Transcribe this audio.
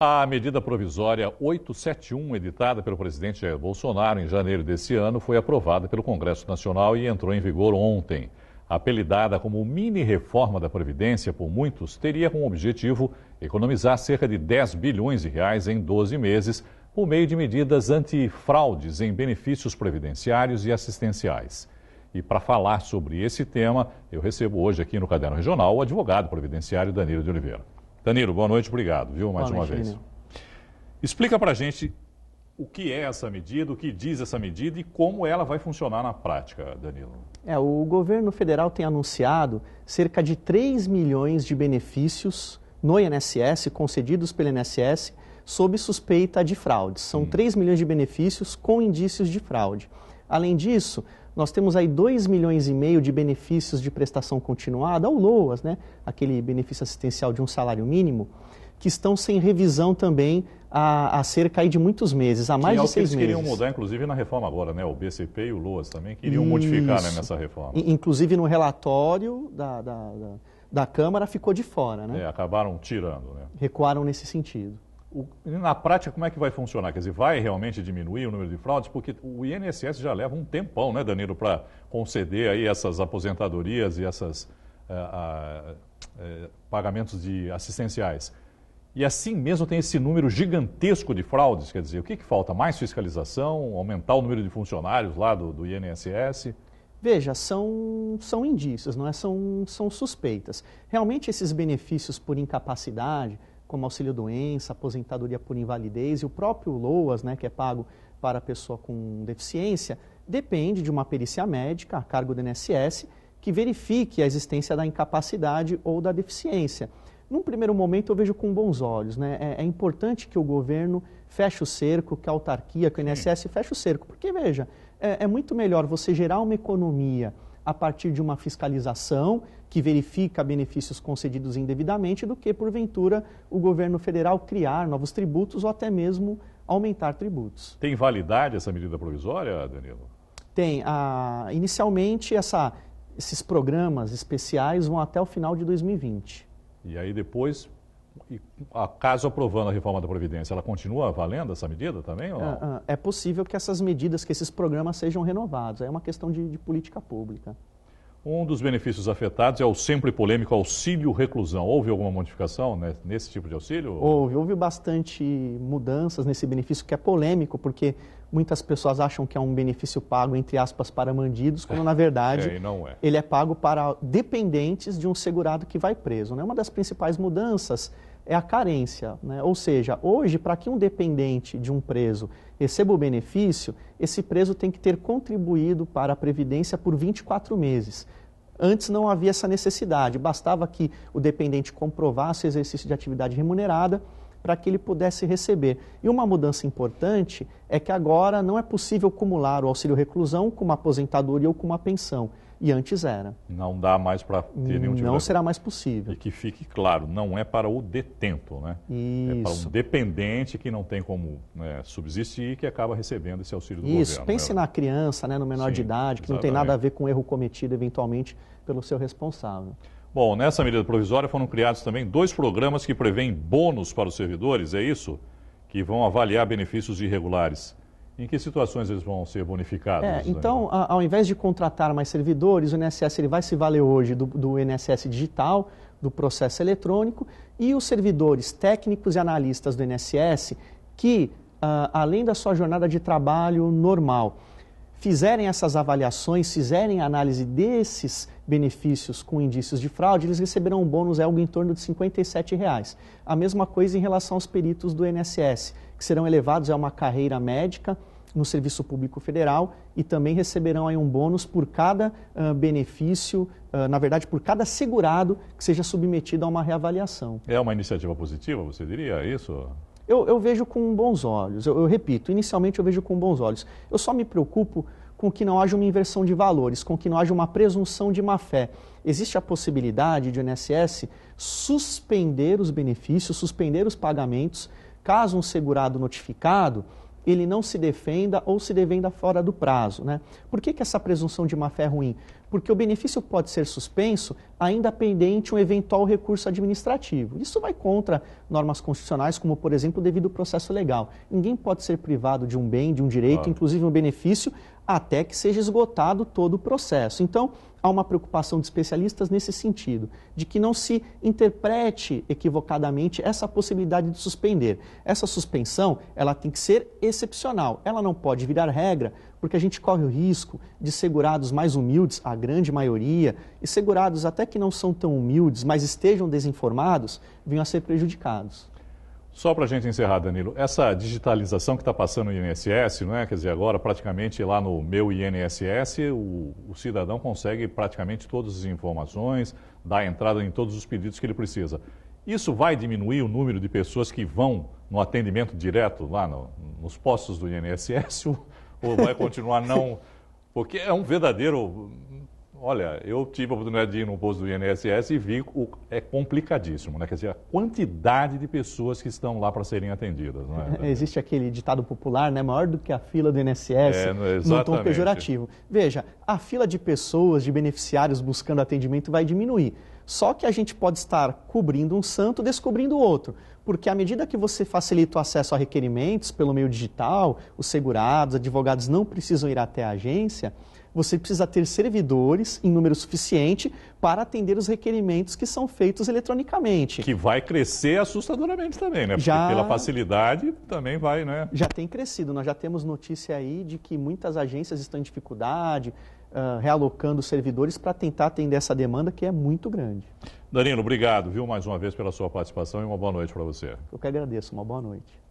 A medida provisória 871, editada pelo presidente Jair Bolsonaro em janeiro desse ano, foi aprovada pelo Congresso Nacional e entrou em vigor ontem. Apelidada como mini-reforma da Previdência por muitos, teria como objetivo economizar cerca de 10 bilhões de reais em 12 meses, por meio de medidas antifraudes em benefícios previdenciários e assistenciais. E para falar sobre esse tema, eu recebo hoje aqui no Caderno Regional o advogado previdenciário Danilo de Oliveira. Danilo, boa noite, obrigado, viu, mais uma vez. Explica para a gente o que é essa medida, o que diz essa medida e como ela vai funcionar na prática, Danilo. O governo federal tem anunciado cerca de 3 milhões de benefícios no INSS, concedidos pelo INSS, sob suspeita de fraude. São 3 milhões de benefícios com indícios de fraude. Além disso, nós temos aí 2 milhões e meio de benefícios de prestação continuada, ou LOAS, né? Aquele benefício assistencial de um salário mínimo, que estão sem revisão também há cerca aí de muitos meses, há mais de 6 meses. Eles queriam mudar, inclusive, na reforma agora, né? O BCP e o LOAS também queriam modificar, né, nessa reforma. Inclusive no relatório da Câmara ficou de fora, né? Acabaram tirando, né? Recuaram nesse sentido. Na prática, como é que vai funcionar? Quer dizer, vai realmente diminuir o número de fraudes? Porque o INSS já leva um tempão, né, Danilo, para conceder aí essas aposentadorias e esses pagamentos de assistenciais. E assim mesmo tem esse número gigantesco de fraudes. Quer dizer, o que falta? Mais fiscalização? Aumentar o número de funcionários lá do INSS? Veja, são indícios, não é? São suspeitas. Realmente esses benefícios por incapacidade, como auxílio-doença, aposentadoria por invalidez e o próprio LOAS, né, que é pago para a pessoa com deficiência, depende de uma perícia médica a cargo do INSS que verifique a existência da incapacidade ou da deficiência. Num primeiro momento eu vejo com bons olhos, né? É importante que o governo feche o cerco, que a autarquia, que o INSS feche o cerco, porque veja, é muito melhor você gerar uma economia a partir de uma fiscalização que verifica benefícios concedidos indevidamente do que, porventura, o governo federal criar novos tributos ou até mesmo aumentar tributos. Tem validade essa medida provisória, Danilo? Tem. Inicialmente, esses programas especiais vão até o final de 2020. E aí depois, caso aprovando a reforma da Previdência, ela continua valendo essa medida também? Ou não? É possível que essas medidas, que esses programas sejam renovados. É uma questão de política pública. Um dos benefícios afetados é o sempre polêmico auxílio-reclusão. Houve alguma modificação, né, nesse tipo de auxílio? Houve bastante mudanças nesse benefício, que é polêmico, porque muitas pessoas acham que é um benefício pago, entre aspas, para bandidos, quando na verdade ele é pago para dependentes de um segurado que vai preso, né? Uma das principais mudanças é a carência, né? Ou seja, hoje, para que um dependente de um preso receba o benefício, esse preso tem que ter contribuído para a Previdência por 24 meses. Antes não havia essa necessidade, bastava que o dependente comprovasse o exercício de atividade remunerada para que ele pudesse receber. E uma mudança importante é que agora não é possível acumular o auxílio-reclusão com uma aposentadoria ou com uma pensão. E antes era. Não dá mais para ter nenhum tipo Não será mais possível. E que fique claro, não é para o detento, né? Isso. É para um dependente que não tem como, né, subsistir e que acaba recebendo esse auxílio do governo. Isso, pense na criança, né, no menor de idade, que não tem nada a ver com o erro cometido eventualmente pelo seu responsável. Bom, nessa medida provisória foram criados também 2 programas que prevêem bônus para os servidores, é isso? Que vão avaliar benefícios irregulares. Em que situações eles vão ser bonificados? Então, ao invés de contratar mais servidores, o INSS ele vai se valer hoje do INSS digital, do processo eletrônico, e os servidores técnicos e analistas do INSS que, além da sua jornada de trabalho normal, fizerem essas avaliações, fizerem a análise desses benefícios com indícios de fraude, eles receberão um bônus algo em torno de R$ 57. A mesma coisa em relação aos peritos do INSS, que serão elevados a uma carreira médica no Serviço Público Federal e também receberão aí um bônus por cada benefício, na verdade, por cada segurado que seja submetido a uma reavaliação. É uma iniciativa positiva, você diria isso? Eu vejo com bons olhos, eu repito, inicialmente eu vejo com bons olhos. Eu só me preocupo com que não haja uma inversão de valores, com que não haja uma presunção de má-fé. Existe a possibilidade de o INSS suspender os benefícios, suspender os pagamentos, caso um segurado notificado ele não se defenda ou se defenda fora do prazo, né? Por que essa presunção de má-fé é ruim? porque o benefício pode ser suspenso ainda pendente um eventual recurso administrativo. Isso vai contra normas constitucionais, como, por exemplo, o devido processo legal. Ninguém pode ser privado de um bem, de um direito, inclusive um benefício, até que seja esgotado todo o processo. Então, há uma preocupação de especialistas nesse sentido, de que não se interprete equivocadamente essa possibilidade de suspender. Essa suspensão, ela tem que ser excepcional, ela não pode virar regra, porque a gente corre o risco de segurados mais humildes, a grande maioria, e segurados até que não são tão humildes, mas estejam desinformados, venham a ser prejudicados. Só para a gente encerrar, Danilo, essa digitalização que está passando no INSS, não é? Quer dizer, agora praticamente lá no meu INSS, o cidadão consegue praticamente todas as informações, dar entrada em todos os pedidos que ele precisa. Isso vai diminuir o número de pessoas que vão no atendimento direto lá nos postos do INSS ou vai continuar não? Porque é um verdadeiro... Olha, eu tive a oportunidade de ir no posto do INSS e vi é complicadíssimo, né? Quer dizer, a quantidade de pessoas que estão lá para serem atendidas, não é? Existe aquele ditado popular, né? Maior do que a fila do INSS, num tom pejorativo. Veja, a fila de pessoas, de beneficiários buscando atendimento vai diminuir. Só que a gente pode estar cobrindo um santo, descobrindo outro. Porque à medida que você facilita o acesso a requerimentos pelo meio digital, os segurados, advogados não precisam ir até a agência, você precisa ter servidores em número suficiente para atender os requerimentos que são feitos eletronicamente. Que vai crescer assustadoramente também, né? Porque pela facilidade também vai, né? Já tem crescido. Nós já temos notícia aí de que muitas agências estão em dificuldade, realocando servidores para tentar atender essa demanda que é muito grande. Danilo, obrigado, viu, mais uma vez pela sua participação e uma boa noite para você. Eu que agradeço. Uma boa noite.